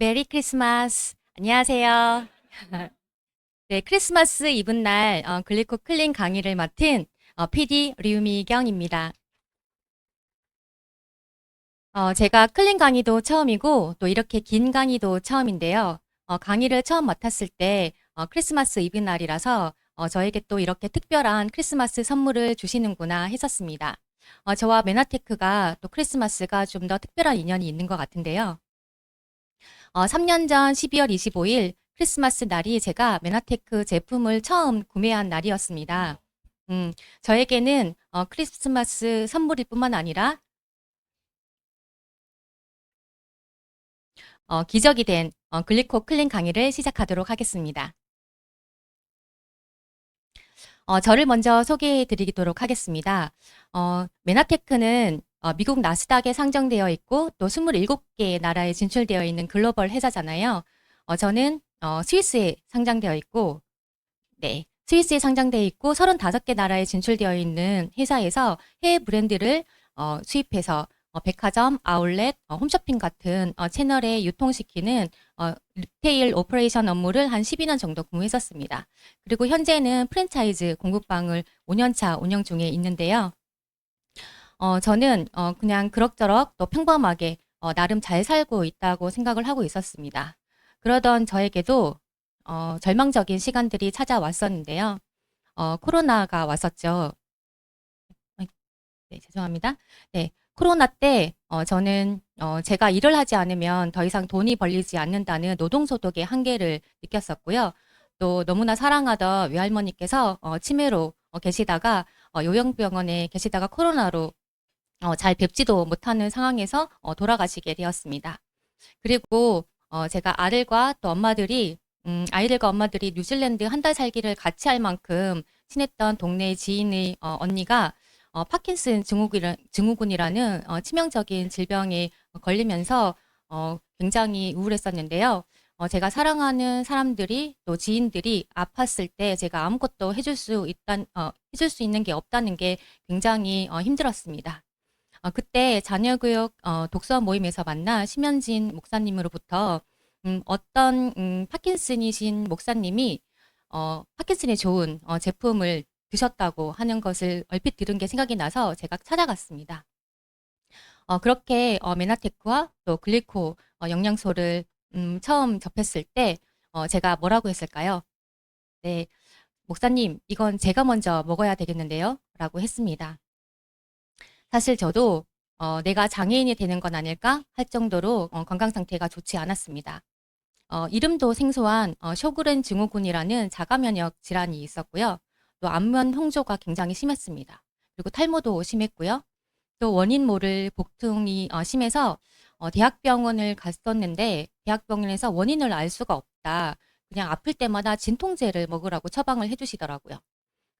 메리 크리스마스. 안녕하세요. 네, 크리스마스 이브날 글리코 클린 강의를 맡은 PD 류미경입니다. 제가 클린 강의도 처음이고 또 이렇게 긴 강의도 처음인데요. 강의를 처음 맡았을 때 크리스마스 이브날이라서 저에게 또 이렇게 특별한 크리스마스 선물을 주시는구나 했었습니다. 저와 메나테크가 또 크리스마스가 좀 더 특별한 인연이 있는 것 같은데요. 3년 전 12월 25일 크리스마스 날이 제가 메나테크 제품을 처음 구매한 날이었습니다. 저에게는 크리스마스 선물일 뿐만 아니라 기적이 된 글리코 클린 강의를 시작하도록 하겠습니다. 저를 먼저 소개해 드리도록 하겠습니다. 메나테크는 미국 나스닥에 상장되어 있고 또 27개 나라에 진출되어 있는 글로벌 회사잖아요. 저는 스위스에 상장되어 있고 네. 스위스에 상장되어 있고 35개 나라에 진출되어 있는 회사에서 해외 브랜드를 수입해서 백화점, 아울렛, 홈쇼핑 같은 채널에 유통시키는 리테일 오퍼레이션 업무를 한 12년 정도 근무했었습니다. 그리고 현재는 프랜차이즈 공급방을 5년차 운영 중에 있는데요. 저는 그냥 그럭저럭 또 평범하게 나름 잘 살고 있다고 생각을 하고 있었습니다. 그러던 저에게도 절망적인 시간들이 찾아왔었는데요. 코로나가 왔었죠. 네, 죄송합니다. 네, 코로나 때 저는 제가 일을 하지 않으면 더 이상 돈이 벌리지 않는다는 노동소득의 한계를 느꼈었고요. 또 너무나 사랑하던 외할머니께서 치매로 계시다가 요양병원에 계시다가 코로나로 잘 뵙지도 못하는 상황에서 돌아가시게 되었습니다. 그리고 제가 아이들과 엄마들이 뉴질랜드 한 달 살기를 같이 할 만큼 친했던 동네 지인의 언니가 파킨슨 증후군이라는 치명적인 질병에 걸리면서 굉장히 우울했었는데요. 제가 사랑하는 사람들이 또 지인들이 아팠을 때 제가 아무것도 해줄 수 있는 게 없다는 게 굉장히 힘들었습니다. 그때 자녀교육 독서 모임에서 만나 심현진 목사님으로부터 어떤 파킨슨이신 목사님이 파킨슨에 좋은 제품을 드셨다고 하는 것을 얼핏 들은 게 생각이 나서 제가 찾아갔습니다. 그렇게 메나테크와 또 글리코 영양소를 처음 접했을 때 제가 뭐라고 했을까요? 네, 목사님, 이건 제가 먼저 먹어야 되겠는데요? 라고 했습니다. 사실 저도 내가 장애인이 되는 건 아닐까 할 정도로 건강 상태가 좋지 않았습니다. 이름도 생소한 쇼그렌 증후군이라는 자가 면역 질환이 있었고요. 또 안면 홍조가 굉장히 심했습니다. 그리고 탈모도 심했고요. 또 원인 모를 복통이 심해서 대학병원을 갔었는데 대학병원에서 원인을 알 수가 없다. 그냥 아플 때마다 진통제를 먹으라고 처방을 해주시더라고요.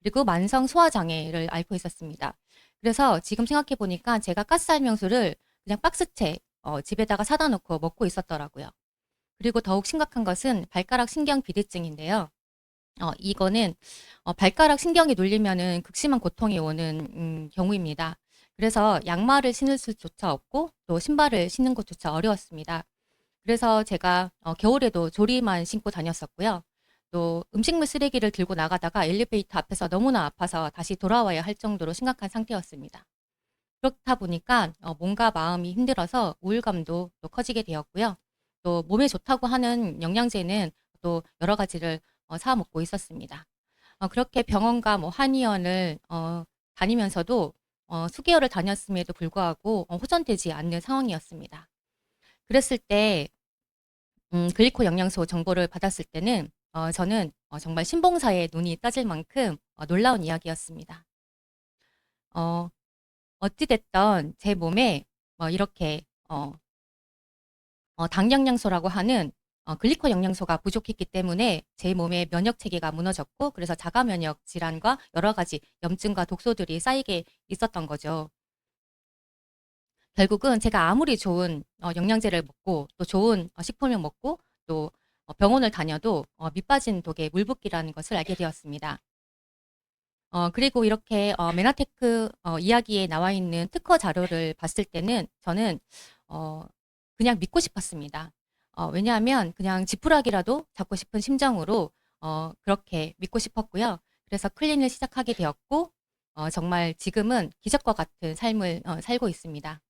그리고 만성 소화장애를 앓고 있었습니다. 그래서 지금 생각해 보니까 제가 가스알명수를 그냥 박스채 집에다가 사다 놓고 먹고 있었더라고요. 그리고 더욱 심각한 것은 발가락 신경 비대증인데요. 이거는 발가락 신경이 눌리면은 극심한 고통이 오는 경우입니다. 그래서 양말을 신을 수조차 없고 또 신발을 신는 것조차 어려웠습니다. 그래서 제가 겨울에도 조리만 신고 다녔었고요. 또 음식물 쓰레기를 들고 나가다가 엘리베이터 앞에서 너무나 아파서 다시 돌아와야 할 정도로 심각한 상태였습니다. 그렇다 보니까 몸과 마음이 힘들어서 우울감도 또 커지게 되었고요. 또 몸에 좋다고 하는 영양제는 또 여러 가지를 사 먹고 있었습니다. 그렇게 병원과 뭐 한의원을 다니면서도 수개월을 다녔음에도 불구하고 호전되지 않는 상황이었습니다. 그랬을 때 글리코 영양소 정보를 받았을 때는 저는 정말 신봉사의 눈이 떠질 만큼 놀라운 이야기였습니다. 어, 어찌됐던 제 몸에 이렇게 당 영양소라고 하는 글리코 영양소가 부족했기 때문에 제 몸의 면역 체계가 무너졌고 그래서 자가 면역 질환과 여러 가지 염증과 독소들이 쌓이게 있었던 거죠. 결국은 제가 아무리 좋은 영양제를 먹고 또 좋은 식품을 먹고 또 병원을 다녀도 밑 빠진 독에 물 붓기라는 것을 알게 되었습니다. 그리고 이렇게 메나테크 이야기에 나와 있는 특허 자료를 봤을 때는 저는 어, 그냥 믿고 싶었습니다. 왜냐하면 그냥 지푸라기라도 잡고 싶은 심정으로 그렇게 믿고 싶었고요. 그래서 클린을 시작하게 되었고 정말 지금은 기적과 같은 삶을 살고 있습니다.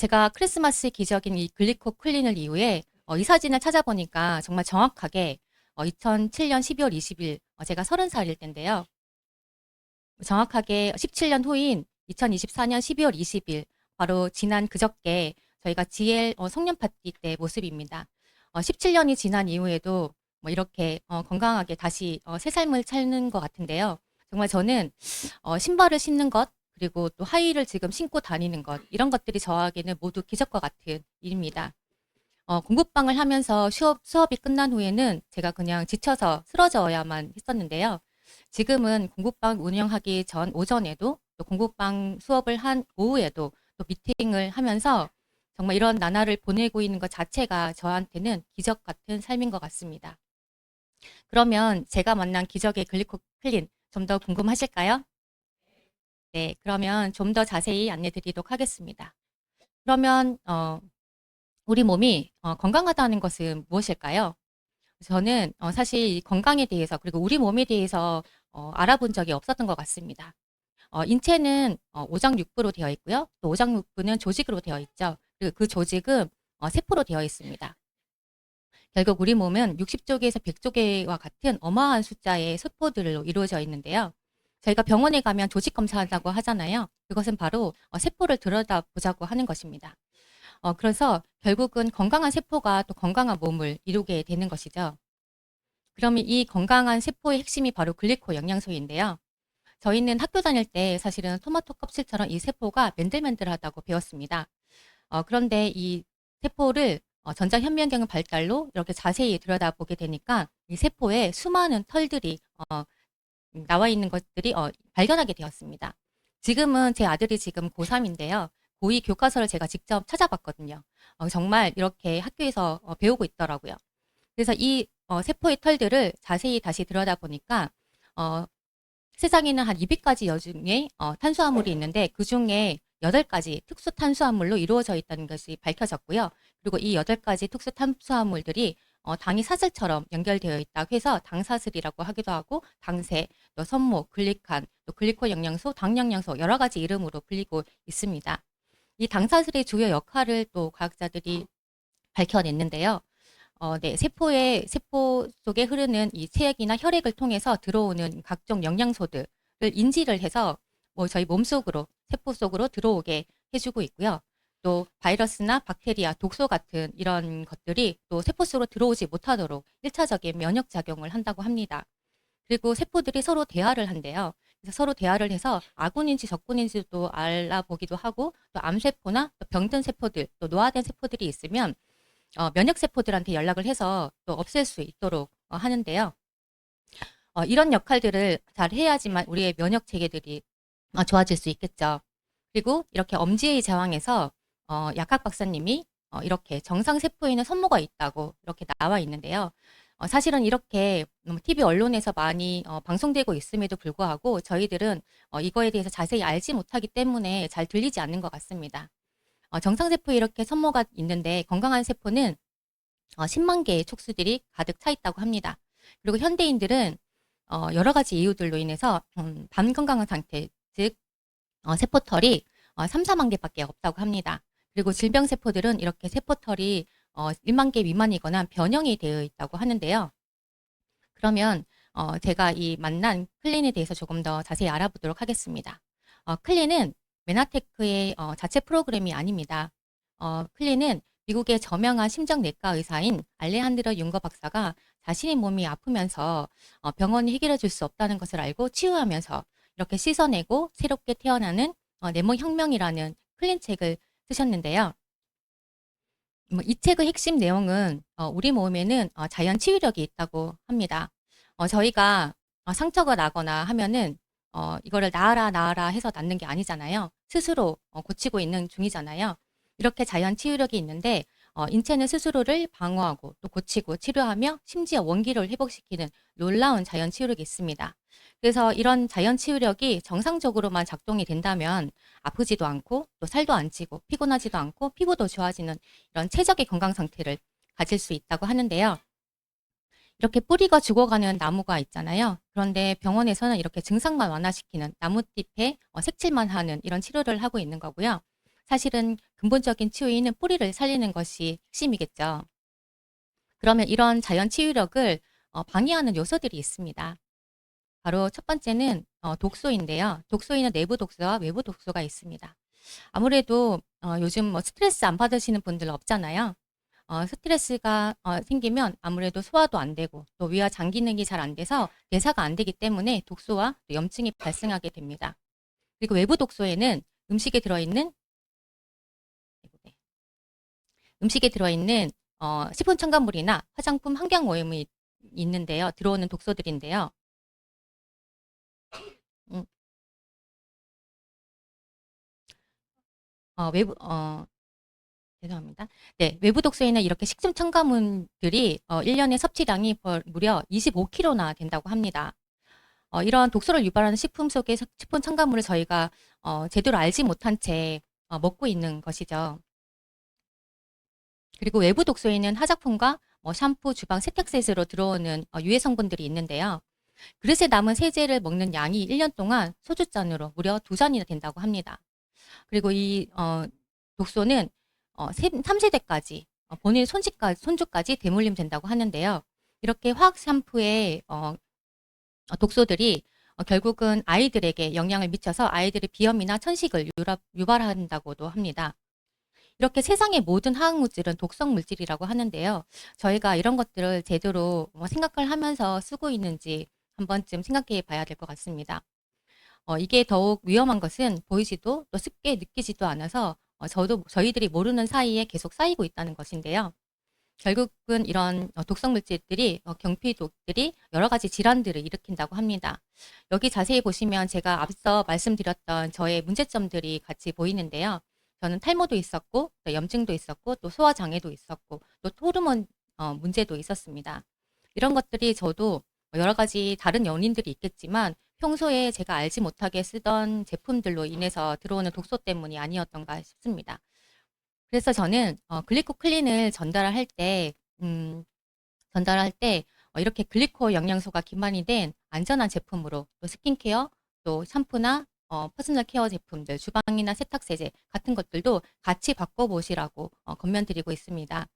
제가 크리스마스 기적인 이 글리코 클린을 이후에 이 사진을 찾아보니까 정말 정확하게 2007년 12월 20일 제가 30살일 때인데요. 정확하게 17년 후인 2024년 12월 20일 바로 지난 그저께 저희가 GL 송년 파티 때 모습입니다. 17년이 지난 이후에도 뭐 이렇게 건강하게 다시 새 삶을 찾는 것 같은데요. 정말 저는 신발을 신는 것 그리고 또 하이힐을 지금 신고 다니는 것 이런 것들이 저에게는 모두 기적과 같은 일입니다. 공부방을 하면서 수업이 끝난 후에는 제가 그냥 지쳐서 쓰러져야만 했었는데요. 지금은 공부방 운영하기 전 오전에도 또 공부방 수업을 한 오후에도 또 미팅을 하면서 정말 이런 나날을 보내고 있는 것 자체가 저한테는 기적 같은 삶인 것 같습니다. 그러면 제가 만난 기적의 글리코 클린 좀 더 궁금하실까요? 네, 그러면 좀 더 자세히 안내 드리도록 하겠습니다. 그러면 우리 몸이 건강하다는 것은 무엇일까요? 저는 사실 이 건강에 대해서 그리고 우리 몸에 대해서 알아본 적이 없었던 것 같습니다. 인체는 오장육부로 되어 있고요. 또 오장육부는 조직으로 되어 있죠. 그리고 그 조직은 세포로 되어 있습니다. 결국 우리 몸은 60조개에서 100조개와 같은 어마어마한 숫자의 세포들로 이루어져 있는데요. 저희가 병원에 가면 조직 검사한다고 하잖아요. 그것은 바로 세포를 들여다보자고 하는 것입니다. 그래서 결국은 건강한 세포가 또 건강한 몸을 이루게 되는 것이죠. 그러면 이 건강한 세포의 핵심이 바로 글리코 영양소인데요. 저희는 학교 다닐 때 사실은 토마토 껍질처럼 이 세포가 맨들맨들하다고 배웠습니다. 그런데 이 세포를 전자현미경의 발달로 이렇게 자세히 들여다보게 되니까 이 세포에 수많은 털들이 나와 있는 것들이 발견하게 되었습니다. 지금은 제 아들이 지금 고3인데요. 고2 교과서를 제가 직접 찾아봤거든요. 정말 이렇게 학교에서 배우고 있더라고요. 그래서 이 세포의 털들을 자세히 다시 들여다보니까 세상에는 한 200가지 여중에 탄수화물이 있는데 그중에 8가지 특수 탄수화물로 이루어져 있다는 것이 밝혀졌고요. 그리고 이 8가지 특수 탄수화물들이 당이 사슬처럼 연결되어 있다고 해서 당사슬이라고 하기도 하고 당세, 또 선모, 글리칸, 또 글리코 영양소, 당 영양소 여러 가지 이름으로 불리고 있습니다. 이 당사슬의 주요 역할을 또 과학자들이 밝혀냈는데요. 네, 세포 속에 흐르는 이 체액이나 혈액을 통해서 들어오는 각종 영양소들을 인지를 해서 뭐 저희 몸속으로, 세포 속으로 들어오게 해주고 있고요. 또 바이러스나 박테리아, 독소 같은 이런 것들이 또 세포 속으로 들어오지 못하도록 1차적인 면역 작용을 한다고 합니다. 그리고 세포들이 서로 대화를 한대요. 그래서 서로 대화를 해서 아군인지 적군인지도 알아보기도 하고 또 암세포나 또 병든 세포들, 또 노화된 세포들이 있으면 면역 세포들한테 연락을 해서 또 없앨 수 있도록 하는데요. 이런 역할들을 잘 해야지만 우리의 면역 체계들이 좋아질 수 있겠죠. 그리고 이렇게 엄지의 제왕에서 약학 박사님이 이렇게 정상 세포에는 선모가 있다고 이렇게 나와 있는데요. 사실은 이렇게 TV 언론에서 많이 방송되고 있음에도 불구하고 저희들은 이거에 대해서 자세히 알지 못하기 때문에 잘 들리지 않는 것 같습니다. 정상 세포에 이렇게 선모가 있는데 건강한 세포는 10만 개의 촉수들이 가득 차 있다고 합니다. 그리고 현대인들은 여러 가지 이유들로 인해서 반건강한 상태, 즉 세포털이 3, 4만 개밖에 없다고 합니다. 그리고 질병 세포들은 이렇게 세포털이 1만 개 미만이거나 변형이 되어 있다고 하는데요. 그러면 제가 이 만난 클린에 대해서 조금 더 자세히 알아보도록 하겠습니다. 클린은 메나테크의 자체 프로그램이 아닙니다. 클린은 미국의 저명한 심장내과 의사인 알레한드로 융거 박사가 자신의 몸이 아프면서 병원이 해결해 줄 수 없다는 것을 알고 치유하면서 이렇게 씻어내고 새롭게 태어나는 내모 혁명이라는 클린 책을 쓰셨는데요. 이 책의 핵심 내용은 우리 몸에는 자연 치유력이 있다고 합니다. 저희가 상처가 나거나 하면은 이거를 나아라 나아라 해서 낫는 게 아니잖아요. 스스로 고치고 있는 중이잖아요. 이렇게 자연 치유력이 있는데 인체는 스스로를 방어하고 또 고치고 치료하며 심지어 원기를 회복시키는 놀라운 자연 치유력이 있습니다. 그래서 이런 자연 치유력이 정상적으로만 작동이 된다면 아프지도 않고 또 살도 안 찌고 피곤하지도 않고 피부도 좋아지는 이런 최적의 건강 상태를 가질 수 있다고 하는데요. 이렇게 뿌리가 죽어가는 나무가 있잖아요. 그런데 병원에서는 이렇게 증상만 완화시키는 나뭇잎에 색칠만 하는 이런 치료를 하고 있는 거고요. 사실은 근본적인 치유에는 뿌리를 살리는 것이 핵심이겠죠. 그러면 이런 자연 치유력을 방해하는 요소들이 있습니다. 바로 첫 번째는 독소인데요. 독소에는 내부 독소와 외부 독소가 있습니다. 아무래도 요즘 뭐 스트레스 안 받으시는 분들 없잖아요. 스트레스가 생기면 아무래도 소화도 안 되고 또 위와 장 기능이 잘 안 돼서 대사가 안 되기 때문에 독소와 또 염증이 발생하게 됩니다. 그리고 외부 독소에는 음식에 들어있는 네, 음식에 들어있는 식품 첨가물이나 화장품 환경 오염이 있는데요. 들어오는 독소들인데요. 음, 외부 죄송합니다. 네, 외부 독소에는 이렇게 식품 첨가물들이 1년에 섭취량이 무려 25kg나 된다고 합니다. 이런 독소를 유발하는 식품 속의 식품 첨가물을 저희가 제대로 알지 못한 채 먹고 있는 것이죠. 그리고 외부 독소에는 화장품과 뭐 샴푸, 주방, 세탁세제로 들어오는 유해 성분들이 있는데요. 그릇에 남은 세제를 먹는 양이 1년 동안 소주잔으로 무려 2잔이나 된다고 합니다. 그리고 이 독소는 3세대까지 본인 손주까지 대물림 된다고 하는데요. 이렇게 화학 샴푸의 독소들이 결국은 아이들에게 영향을 미쳐서 아이들의 비염이나 천식을 유발한다고도 합니다. 이렇게 세상의 모든 화학물질은 독성 물질이라고 하는데요. 저희가 이런 것들을 제대로 생각을 하면서 쓰고 있는지 한 번쯤 생각해 봐야 될 것 같습니다. 이게 더욱 위험한 것은 보이지도 또 쉽게 느끼지도 않아서 저희들이 모르는 사이에 계속 쌓이고 있다는 것인데요. 결국은 이런 독성 물질들이 경피독들이 여러 가지 질환들을 일으킨다고 합니다. 여기 자세히 보시면 제가 앞서 말씀드렸던 저의 문제점들이 같이 보이는데요. 저는 탈모도 있었고 또 염증도 있었고 또 소화장애도 있었고 또 호르몬 문제도 있었습니다. 이런 것들이 저도 여러 가지 다른 연인들이 있겠지만 평소에 제가 알지 못하게 쓰던 제품들로 인해서 들어오는 독소 때문이 아니었던가 싶습니다. 그래서 저는 글리코 클린을 음, 전달할 때 이렇게 글리코 영양소가 기반이 된 안전한 제품으로 또 스킨케어, 또 샴푸나 퍼스널 케어 제품들, 주방이나 세탁세제 같은 것들도 같이 바꿔보시라고 권면드리고 있습니다.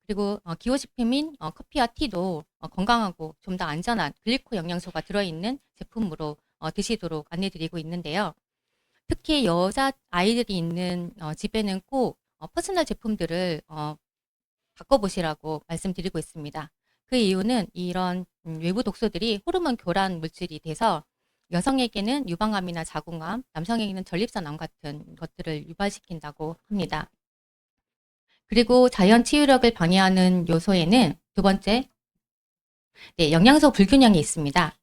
그리고 기호식품인 커피와 티도 건강하고 좀 더 안전한 글리코 영양소가 들어있는 제품으로 드시도록 안내드리고 있는데요. 특히 여자 아이들이 있는 집에는 꼭 퍼스널 제품들을 바꿔보시라고 말씀드리고 있습니다. 그 이유는 이런 외부 독소들이 호르몬 교란 물질이 돼서 여성에게는 유방암이나 자궁암, 남성에게는 전립선암 같은 것들을 유발시킨다고 합니다. 그리고 자연 치유력을 방해하는 요소에는 두 번째, 네, 영양소 불균형이 있습니다.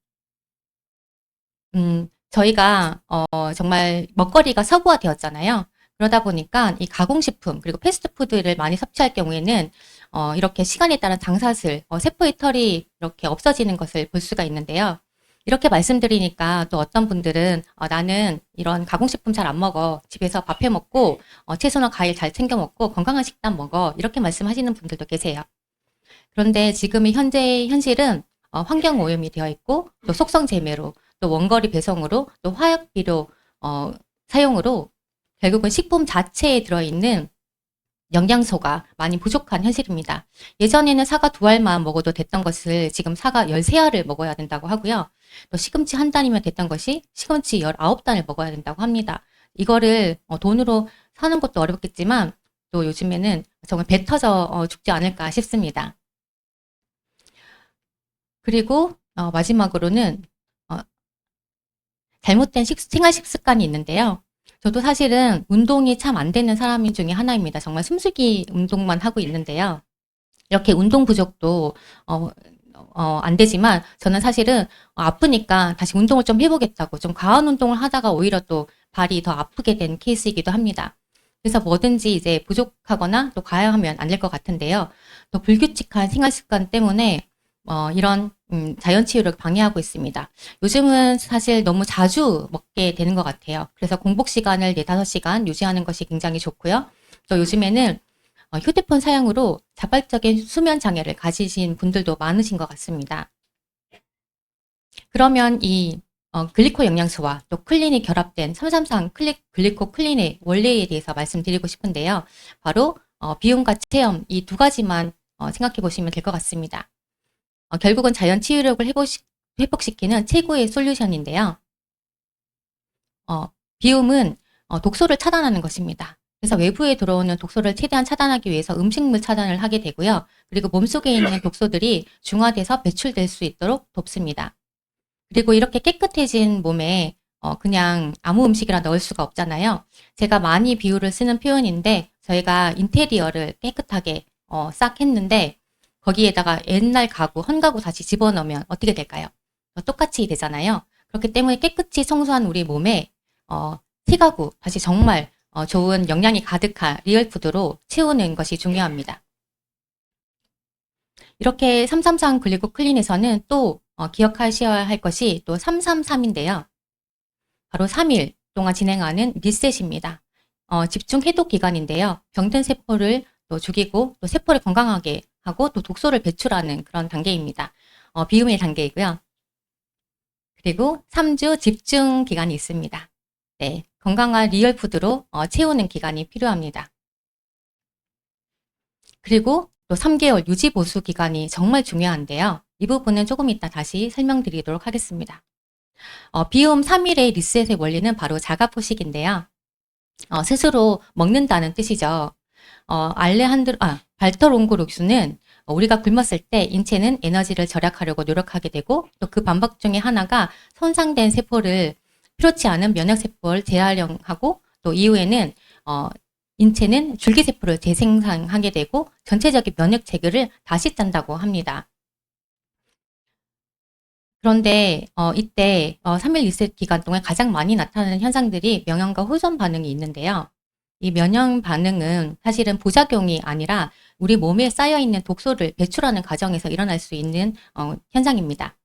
저희가 정말 먹거리가 서구화되었잖아요. 그러다 보니까 이 가공식품 그리고 패스트푸드를 많이 섭취할 경우에는 이렇게 시간에 따른 장사슬, 세포의 털이 이렇게 없어지는 것을 볼 수가 있는데요. 이렇게 말씀드리니까 또 어떤 분들은 나는 이런 가공식품 잘 안 먹어. 집에서 밥 해 먹고 채소나 과일 잘 챙겨 먹고 건강한 식단 먹어. 이렇게 말씀하시는 분들도 계세요. 그런데 지금의 현실은 환경 오염이 되어 있고 또 속성 재매로 또 원거리 배송으로 또 화학비료 사용으로 결국은 식품 자체에 들어있는 영양소가 많이 부족한 현실입니다. 예전에는 사과 2알만 먹어도 됐던 것을 지금 사과 13알을 먹어야 된다고 하고요. 또 시금치 1단이면 됐던 것이 시금치 19단을 먹어야 된다고 합니다. 이거를 돈으로 사는 것도 어렵겠지만 또 요즘에는 정말 배 터져 죽지 않을까 싶습니다. 그리고 마지막으로는 잘못된 생활 식습관이 있는데요. 저도 사실은 운동이 참 안 되는 사람 중에 하나입니다. 정말 숨쉬기 운동만 하고 있는데요. 이렇게 운동 부족도 안 되지만 저는 사실은 아프니까 다시 운동을 좀 해보겠다고 좀 과한 운동을 하다가 오히려 또 발이 더 아프게 된 케이스이기도 합니다. 그래서 뭐든지 이제 부족하거나 또 과양하면 안 될 것 같은데요. 또 불규칙한 생활 습관 때문에 이런 자연 치유를 방해하고 있습니다. 요즘은 사실 너무 자주 먹게 되는 것 같아요. 그래서 공복 시간을 4-5시간 유지하는 것이 굉장히 좋고요. 또 요즘에는 휴대폰 사용으로 자발적인 수면 장애를 가지신 분들도 많으신 것 같습니다. 그러면 이 글리코 영양소와 또 클린이 결합된 333 글리코 클린의 원리에 대해서 말씀드리고 싶은데요. 바로 비용과 체험 이 두 가지만 생각해 보시면 될 것 같습니다. 결국은 자연 치유력을 회복시키는 최고의 솔루션인데요. 비움은 독소를 차단하는 것입니다. 그래서 외부에 들어오는 독소를 최대한 차단하기 위해서 음식물 차단을 하게 되고요. 그리고 몸속에 있는 독소들이 중화돼서 배출될 수 있도록 돕습니다. 그리고 이렇게 깨끗해진 몸에 그냥 아무 음식이나 넣을 수가 없잖아요. 제가 많이 비유를 쓰는 표현인데 저희가 인테리어를 깨끗하게 싹 했는데 거기에다가 옛날 가구, 헌 가구 다시 집어넣으면 어떻게 될까요? 똑같이 되잖아요. 그렇기 때문에 깨끗이 청소한 우리 몸에 새 가구, 다시 정말 좋은 영양이 가득한 리얼푸드로 채우는 것이 중요합니다. 이렇게 333 글리코 클린에서는 또 기억하셔야 할 것이 또 333인데요. 바로 3일 동안 진행하는 리셋입니다. 집중 해독 기간인데요. 병든 세포를 또 죽이고 또 세포를 건강하게 하고 또 독소를 배출하는 그런 단계입니다. 비움의 단계이고요. 그리고 3주 집중 기간이 있습니다. 네, 건강한 리얼푸드로 채우는 기간이 필요합니다. 그리고 또 3개월 유지 보수 기간이 정말 중요한데요. 이 부분은 조금 이따 다시 설명드리도록 하겠습니다. 비움 3일의 리셋의 원리는 바로 자가포식인데요. 스스로 먹는다는 뜻이죠. 발터롱고룩수는 우리가 굶었을 때 인체는 에너지를 절약하려고 노력하게 되고 또 그 반복 중에 하나가 손상된 세포를 필요치 않은 면역세포를 재활용하고 또 이후에는 인체는 줄기세포를 재생산하게 되고 전체적인 면역 체계를 다시 짠다고 합니다. 그런데 이때 3일 리셋 기간 동안 가장 많이 나타나는 현상들이 명형과 호전 반응이 있는데요. 이 면역 반응은 사실은 부작용이 아니라 우리 몸에 쌓여있는 독소를 배출하는 과정에서 일어날 수 있는 현상입니다.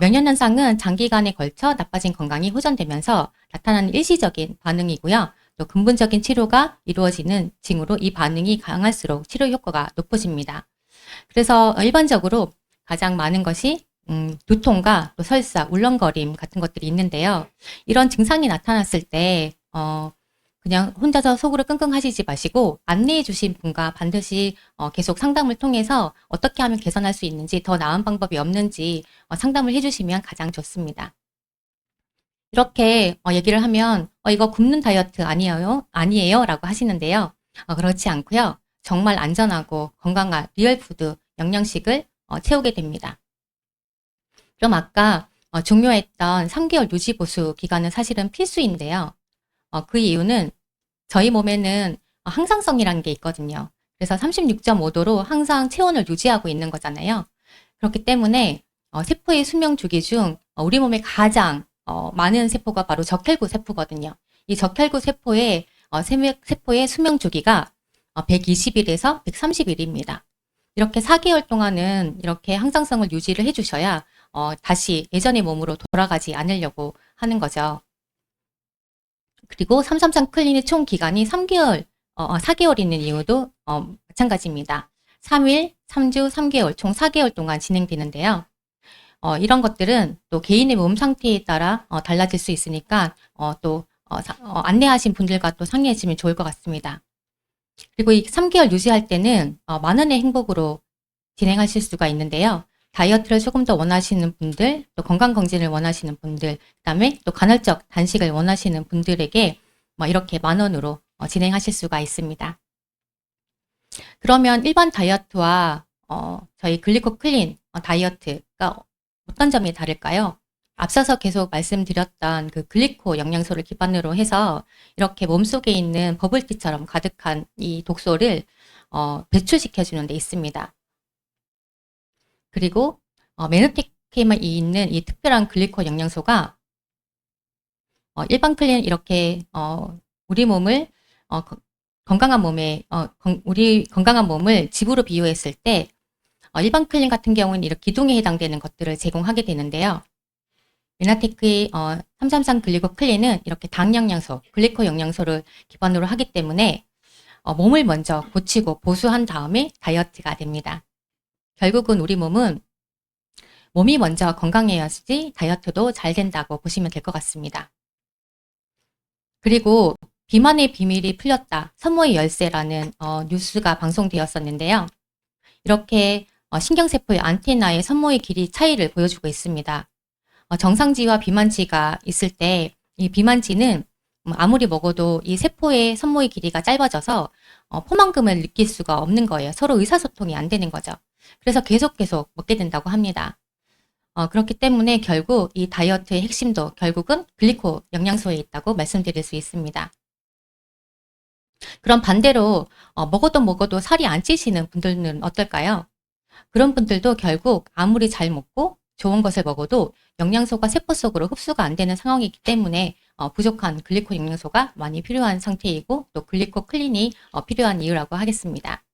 면역 현상은 장기간에 걸쳐 나빠진 건강이 호전되면서 나타나는 일시적인 반응이고요. 또 근본적인 치료가 이루어지는 징후로 이 반응이 강할수록 치료 효과가 높아집니다. 그래서 일반적으로 가장 많은 것이 두통과 또 설사, 울렁거림 같은 것들이 있는데요. 이런 증상이 나타났을 때 그냥 혼자서 속으로 끙끙 하시지 마시고 안내해 주신 분과 반드시 계속 상담을 통해서 어떻게 하면 개선할 수 있는지 더 나은 방법이 없는지 상담을 해주시면 가장 좋습니다. 이렇게 얘기를 하면 이거 굶는 다이어트 아니에요 라고 하시는데요. 그렇지 않고요. 정말 안전하고 건강한 리얼푸드 영양식을 채우게 됩니다. 그럼 아까 중요했던 3개월 유지 보수 기간은 사실은 필수인데요. 그 이유는 저희 몸에는 항상성이라는 게 있거든요. 그래서 36.5도로 항상 체온을 유지하고 있는 거잖아요. 그렇기 때문에 세포의 수명 주기 중 우리 몸에 가장 많은 세포가 바로 적혈구 세포거든요. 이 적혈구 세포의 수명 주기가 120일에서 130일입니다. 이렇게 4개월 동안은 이렇게 항상성을 유지를 해주셔야 다시 예전의 몸으로 돌아가지 않으려고 하는 거죠. 그리고 333 클린의 총 기간이 4개월 있는 이유도 마찬가지입니다. 3일, 3주, 3개월, 총 4개월 동안 진행되는데요. 이런 것들은 또 개인의 몸 상태에 따라 달라질 수 있으니까 안내하신 분들과 또 상의해주면 좋을 것 같습니다. 그리고 이 3개월 유지할 때는 만원의 행복으로 진행하실 수가 있는데요. 다이어트를 조금 더 원하시는 분들, 또 건강검진을 원하시는 분들, 그 다음에 또 간헐적 단식을 원하시는 분들에게 이렇게 만원으로 진행하실 수가 있습니다. 그러면 일반 다이어트와 저희 글리코 클린 다이어트가 어떤 점이 다를까요? 앞서서 계속 말씀드렸던 그 글리코 영양소를 기반으로 해서 이렇게 몸속에 있는 버블티처럼 가득한 이 독소를 배출시켜주는 데 있습니다. 그리고 메노텍에만 있는 이 특별한 글리코 영양소가 일반 클린 이렇게 우리 몸을 건강한 몸에 우리 건강한 몸을 집으로 비유했을 때 일반 클린 같은 경우는 이렇게 기둥에 해당되는 것들을 제공하게 되는데요. 리나테크의 333 글리코 클린은 이렇게 당 영양소, 글리코 영양소를 기반으로 하기 때문에 몸을 먼저 고치고 보수한 다음에 다이어트가 됩니다. 결국은 우리 몸은 몸이 먼저 건강해야지 다이어트도 잘 된다고 보시면 될 것 같습니다. 그리고 비만의 비밀이 풀렸다. 산모의 열쇠라는 뉴스가 방송되었었는데요. 이렇게 신경세포의 안테나의 산모의 길이 차이를 보여주고 있습니다. 정상지와 비만지가 있을 때 이 비만지는 아무리 먹어도 이 세포의 산모의 길이가 짧아져서 포만감을 느낄 수가 없는 거예요. 서로 의사소통이 안 되는 거죠. 그래서 계속 먹게 된다고 합니다. 그렇기 때문에 결국 이 다이어트의 핵심도 결국은 글리코 영양소에 있다고 말씀드릴 수 있습니다. 그럼 반대로 먹어도 살이 안 찌시는 분들은 어떨까요? 그런 분들도 결국 아무리 잘 먹고 좋은 것을 먹어도 영양소가 세포 속으로 흡수가 안 되는 상황이기 때문에 부족한 글리코 영양소가 많이 필요한 상태이고 또 글리코 클린이 필요한 이유라고 하겠습니다.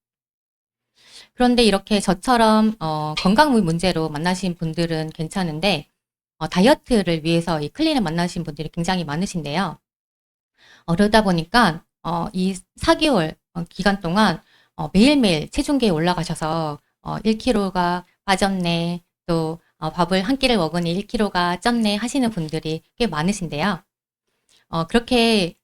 그런데 이렇게 저처럼 건강 문제로 만나신 분들은 괜찮은데 다이어트를 위해서 이 클린을 만나신 분들이 굉장히 많으신데요. 그러다 보니까 이 4개월 기간 동안 매일매일 체중계에 올라가셔서 1kg가 빠졌네, 또 밥을 한 끼를 먹으니 1kg가 쪘네 하시는 분들이 꽤 많으신데요. 그렇게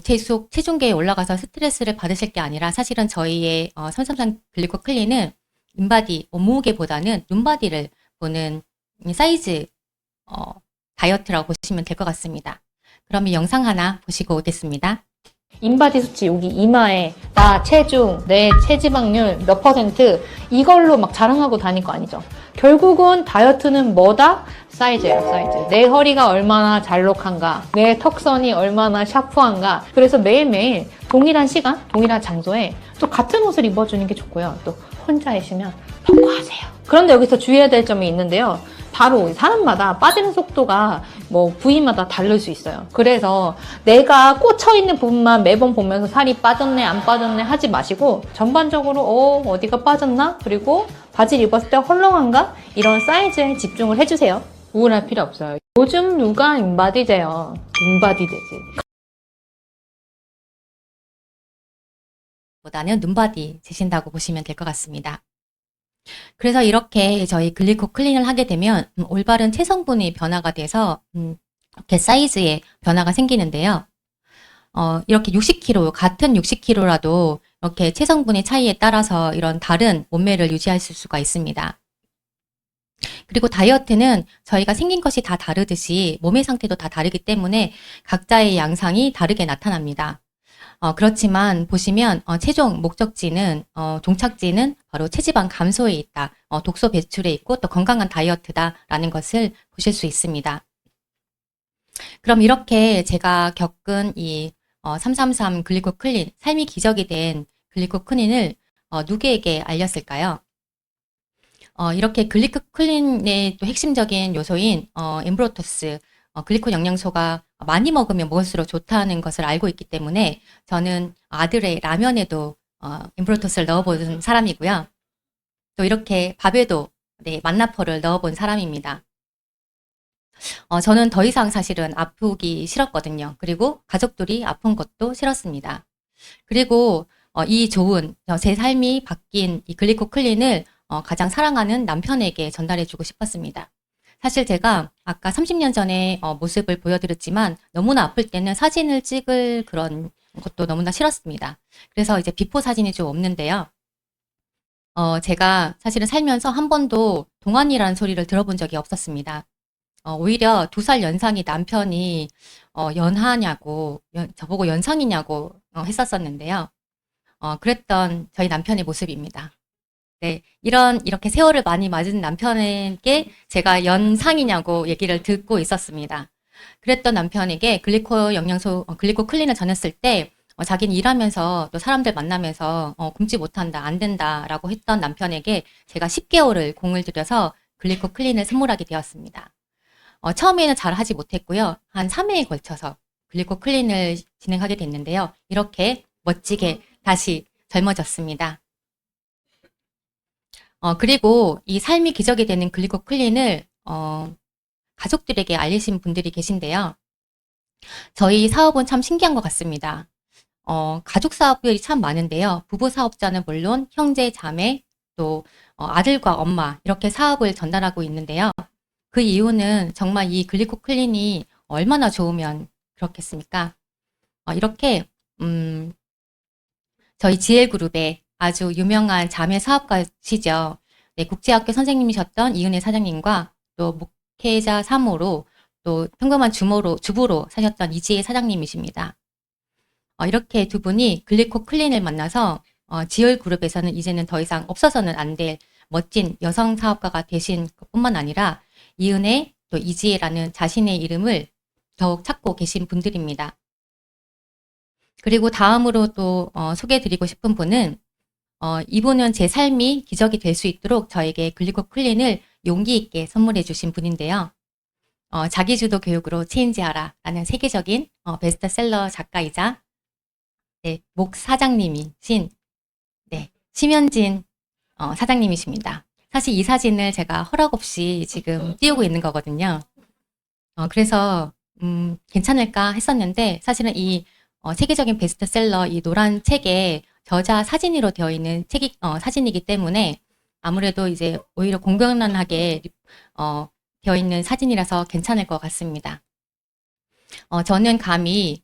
계속 체중계에 올라가서 스트레스를 받으실 게 아니라 사실은 저희의 333 글리코 클린은 인바디, 몸무게보다는 눈바디를 보는 사이즈 다이어트라고 보시면 될 것 같습니다. 그럼 이 영상 하나 보시고 오겠습니다. 인바디 수치 여기 이마에 나 체중, 내 체지방률 몇 퍼센트 이걸로 막 자랑하고 다닐 거 아니죠. 결국은 다이어트는 뭐다? 사이즈예요, 사이즈. 내 허리가 얼마나 잘록한가, 내 턱선이 얼마나 샤프한가. 그래서 매일매일 동일한 시간, 동일한 장소에 또 같은 옷을 입어주는 게 좋고요. 또 혼자이시면 벗고하세요. 그런데 여기서 주의해야 될 점이 있는데요. 바로 사람마다 빠지는 속도가 뭐 부위마다 다를 수 있어요. 그래서 내가 꽂혀있는 부분만 매번 보면서 살이 빠졌네 안 빠졌네 하지 마시고 전반적으로 어디가 빠졌나? 그리고 바지를 입었을 때 헐렁한가? 이런 사이즈에 집중을 해주세요. 우울할 필요 없어요. 요즘 누가 인바디제요? 인바디제지. 보다는 눈바디 재신다고 보시면 될 것 같습니다. 그래서 이렇게 저희 글리코 클린을 하게 되면 올바른 체성분이 변화가 돼서 이렇게 사이즈에 변화가 생기는데요. 이렇게 60kg, 같은 60kg라도 이렇게 체성분의 차이에 따라서 이런 다른 몸매를 유지하실 수가 있습니다. 그리고 다이어트는 저희가 생긴 것이 다 다르듯이 몸의 상태도 다 다르기 때문에 각자의 양상이 다르게 나타납니다. 그렇지만 보시면 최종 목적지는 종착지는 바로 체지방 감소에 있다. 독소 배출에 있고 또 건강한 다이어트다라는 것을 보실 수 있습니다. 그럼 이렇게 제가 겪은 이 333 글리코 클린, 삶이 기적이 된 글리코 클린을 누구에게 알렸을까요? 이렇게 글리코 클린의 또 핵심적인 요소인 엠브로토스, 글리코 영양소가 많이 먹으면 먹을수록 좋다는 것을 알고 있기 때문에 저는 아들의 라면에도 엠브로토스를 넣어본 사람이고요. 또 이렇게 밥에도 만나포를 넣어본 사람입니다. 저는 더 이상 사실은 아프기 싫었거든요. 그리고 가족들이 아픈 것도 싫었습니다. 그리고 이 좋은 제 삶이 바뀐 이 글리코 클린을 가장 사랑하는 남편에게 전달해주고 싶었습니다. 사실 제가 아까 30년 전에 모습을 보여드렸지만 너무나 아플 때는 사진을 찍을 그런 것도 너무나 싫었습니다. 그래서 이제 비포 사진이 좀 없는데요. 제가 사실은 살면서 한 번도 동안이라는 소리를 들어본 적이 없었습니다. 오히려 2살 연상이 남편이 연하냐고 저보고 연상이냐고 했었었는데요. 그랬던 저희 남편의 모습입니다. 네, 이렇게 세월을 많이 맞은 남편에게 제가 연상이냐고 얘기를 듣고 있었습니다. 그랬던 남편에게 글리코 영양소, 글리코 클린을 전했을 때 자기는 일하면서 또 사람들 만나면서 굶지 못한다, 안 된다라고 했던 남편에게 제가 10개월을 공을 들여서 글리코 클린을 선물하게 되었습니다. 처음에는 잘 하지 못했고요. 한 3회에 걸쳐서 글리코 클린을 진행하게 됐는데요. 이렇게 멋지게 다시 젊어졌습니다. 그리고 이 삶이 기적이 되는 글리코클린을 가족들에게 알리신 분들이 계신데요. 저희 사업은 참 신기한 것 같습니다. 가족 사업들이 참 많은데요. 부부 사업자는 물론 형제, 자매, 또 아들과 엄마 이렇게 사업을 전달하고 있는데요. 그 이유는 정말 이 글리코클린이 얼마나 좋으면 그렇겠습니까? 이렇게 저희 GL그룹의 아주 유명한 자매 사업가시죠. 네, 국제학교 선생님이셨던 이은혜 사장님과 또 목회자 3호로 또 평범한 주부로 사셨던 이지혜 사장님이십니다. 이렇게 두 분이 글리코클린을 만나서 GL그룹에서는 이제는 더 이상 없어서는 안 될 멋진 여성 사업가가 되신 것뿐만 아니라 이은혜 또 이지혜라는 자신의 이름을 더욱 찾고 계신 분들입니다. 그리고 다음으로 또 소개해드리고 싶은 분은 이분은 제 삶이 기적이 될 수 있도록 저에게 글리코클린을 용기 있게 선물해 주신 분인데요. 자기주도 교육으로 체인지하라라는 세계적인 베스트셀러 작가이자 네, 목 사장님이신 네, 심현진 사장님이십니다. 사실 이 사진을 제가 허락 없이 지금 띄우고 있는 거거든요. 그래서 괜찮을까 했었는데 사실은 이 세계적인 베스트셀러 이 노란 책에 저자 사진으로 되어 있는 사진이기 때문에 아무래도 이제 오히려 공공연하게 되어 있는 사진이라서 괜찮을 것 같습니다. 저는 감히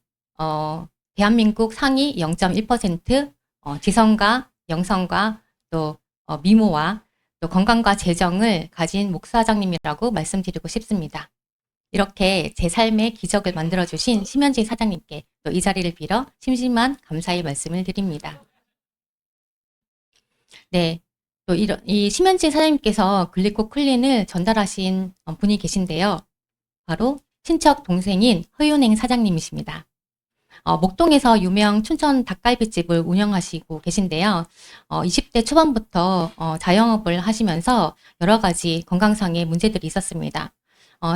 대한민국 상위 0.1% 지성과 영성과 또 미모와 또 건강과 재정을 가진 목사장님이라고 말씀드리고 싶습니다. 이렇게 제 삶의 기적을 만들어주신 심현진 사장님께 또 이 자리를 빌어 심심한 감사의 말씀을 드립니다. 네, 또 이 심현진 사장님께서 글리코클린을 전달하신 분이 계신데요. 바로 친척 동생인 허윤행 사장님이십니다. 목동에서 유명 춘천 닭갈비집을 운영하시고 계신데요. 20대 초반부터 자영업을 하시면서 여러 가지 건강상의 문제들이 있었습니다.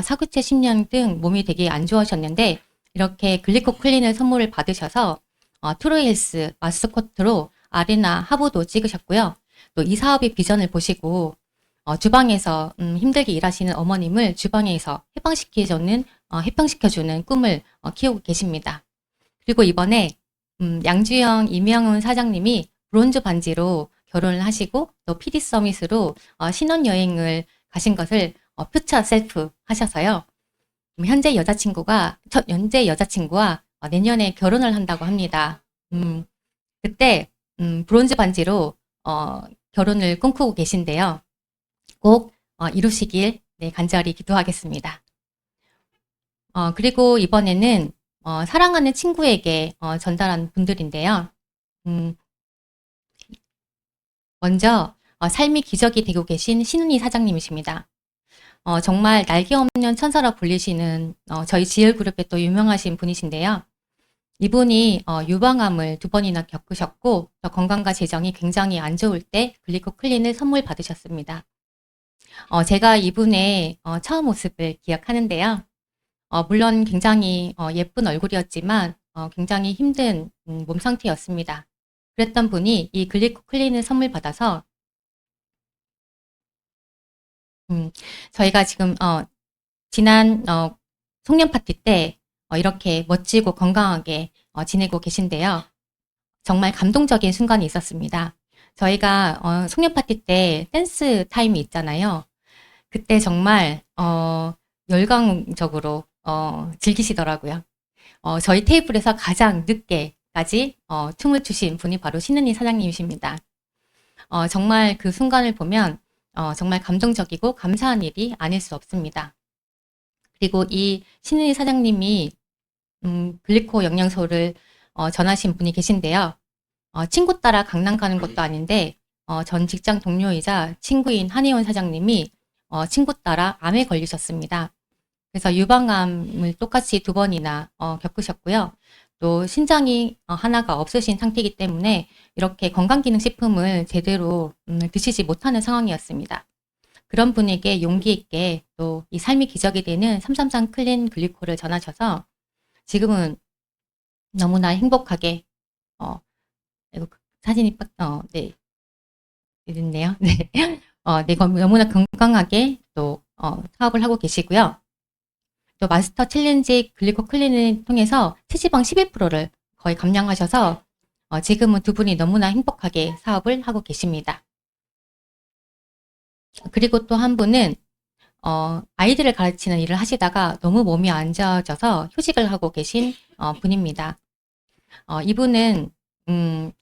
사구체 심령 등 몸이 되게 안 좋으셨는데 이렇게 글리코클린을 선물을 받으셔서 트루헬스 마스코트로 아레나 하부도 찍으셨고요. 또 이 사업의 비전을 보시고 주방에서 힘들게 일하시는 어머님을 주방에서 해방시켜주는 꿈을 키우고 계십니다. 그리고 이번에 양주영 이명훈 사장님이 브론즈 반지로 결혼을 하시고 또 PD 서밋으로 신혼여행을 가신 것을 퓨처 셀프 하셔서요. 현재 여자친구와 내년에 결혼을 한다고 합니다. 그때 브론즈 반지로 결혼을 꿈꾸고 계신데요. 꼭 이루시길 네, 간절히 기도하겠습니다. 그리고 이번에는 사랑하는 친구에게 전달한 분들인데요. 먼저 삶이 기적이 되고 계신 신은희 사장님이십니다. 정말 날개 없는 천사라 불리시는 저희 GL그룹의 또 유명하신 분이신데요. 이분이 유방암을 2번이나 겪으셨고 또 건강과 재정이 굉장히 안 좋을 때 글리코클린을 선물 받으셨습니다. 제가 이분의 처음 모습을 기억하는데요. 물론 굉장히 예쁜 얼굴이었지만 굉장히 힘든 몸 상태였습니다. 그랬던 분이 이 글리코클린을 선물 받아서 저희가 지금 지난 송년 파티 때 이렇게 멋지고 건강하게 지내고 계신데요. 정말 감동적인 순간이 있었습니다. 저희가 송년 파티 때 댄스 타임이 있잖아요. 그때 정말 열광적으로 즐기시더라고요. 저희 테이블에서 가장 늦게까지 춤을 추신 분이 바로 신은희 사장님이십니다. 정말 그 순간을 보면 정말 감동적이고 감사한 일이 아닐 수 없습니다. 그리고 이 신은희 사장님이 글리코 영양소를 전하신 분이 계신데요. 친구 따라 강남 가는 것도 아닌데 전 직장 동료이자 친구인 한혜원 사장님이 친구 따라 암에 걸리셨습니다. 그래서 유방암을 똑같이 2번이나 겪으셨고요. 또 신장이 하나가 없으신 상태이기 때문에 이렇게 건강기능식품을 제대로 드시지 못하는 상황이었습니다. 그런 분에게 용기 있게 또 이 삶이 기적이 되는 333 클린 글리코를 전하셔서 지금은 너무나 행복하게 아이고, 사진이 네, 있네요. 네. 네, 너무나 건강하게 또, 사업을 하고 계시고요. 또 마스터 챌린지 글리코 클린을 통해서 체지방 11%를 거의 감량하셔서 지금은 두 분이 너무나 행복하게 사업을 하고 계십니다. 그리고 또 한 분은 아이들을 가르치는 일을 하시다가 너무 몸이 안 좋아져서 휴직을 하고 계신 분입니다. 이분은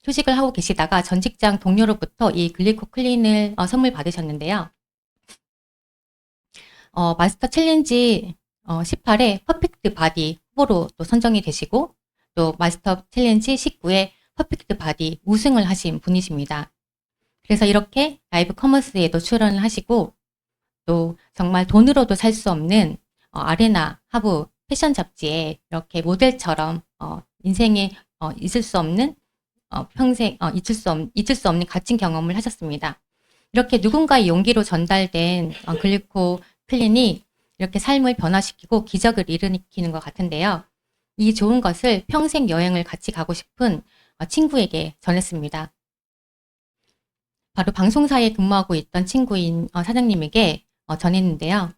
휴직을 하고 계시다가 전 직장 동료로부터 이 글리코 클린을 선물 받으셨는데요. 마스터 챌린지 18회 퍼펙트 바디 후보로 또 선정이 되시고 또 마스터 챌린지 19회 퍼펙트 바디 우승을 하신 분이십니다. 그래서 이렇게 라이브 커머스에도 출연을 하시고 또 정말 돈으로도 살 수 없는 아레나 하부 패션 잡지에 이렇게 모델처럼 인생에 있을 수 없는 평생 잊을 수 없는 값진 경험을 하셨습니다. 이렇게 누군가의 용기로 전달된 글리코 클린이 이렇게 삶을 변화시키고 기적을 일으키는 것 같은데요. 이 좋은 것을 평생 여행을 같이 가고 싶은 친구에게 전했습니다. 바로 방송사에 근무하고 있던 친구인 사장님에게 전했는데요.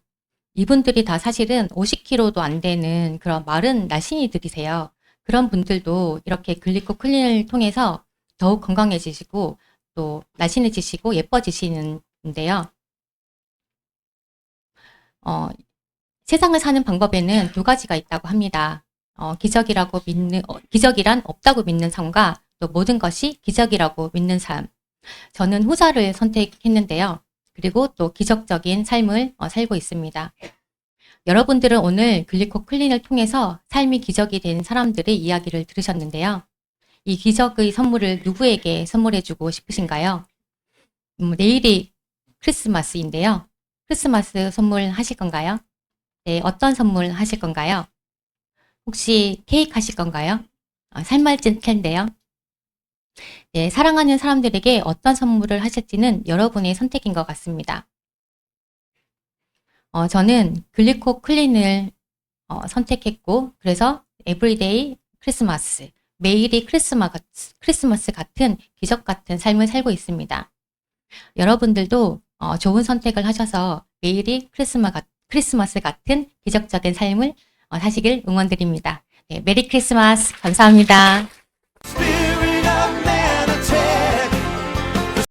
이분들이 다 사실은 50kg도 안 되는 그런 마른 날씬이들이세요. 그런 분들도 이렇게 글리코 클린을 통해서 더욱 건강해지시고 또 날씬해지시고 예뻐지시는데요. 세상을 사는 방법에는 두 가지가 있다고 합니다. 기적이란 없다고 믿는 삶과 또 모든 것이 기적이라고 믿는 삶. 저는 후자를 선택했는데요. 그리고 또 기적적인 삶을 살고 있습니다. 여러분들은 오늘 글리코 클린을 통해서 삶이 기적이 된 사람들의 이야기를 들으셨는데요. 이 기적의 선물을 누구에게 선물해주고 싶으신가요? 내일이 크리스마스인데요. 크리스마스 선물 하실 건가요? 네, 어떤 선물 하실 건가요? 혹시 케이크 하실 건가요? 삶말진 텐데요. 네, 사랑하는 사람들에게 어떤 선물을 하실지는 여러분의 선택인 것 같습니다. 저는 글리코 클린을 선택했고 그래서 에브리데이 크리스마스, 매일이 크리스마스 같은 기적 같은 삶을 살고 있습니다. 여러분들도 좋은 선택을 하셔서 매일이 크리스마스 같은 기적적인 삶을 사시길 응원드립니다. 네, 메리 크리스마스 감사합니다.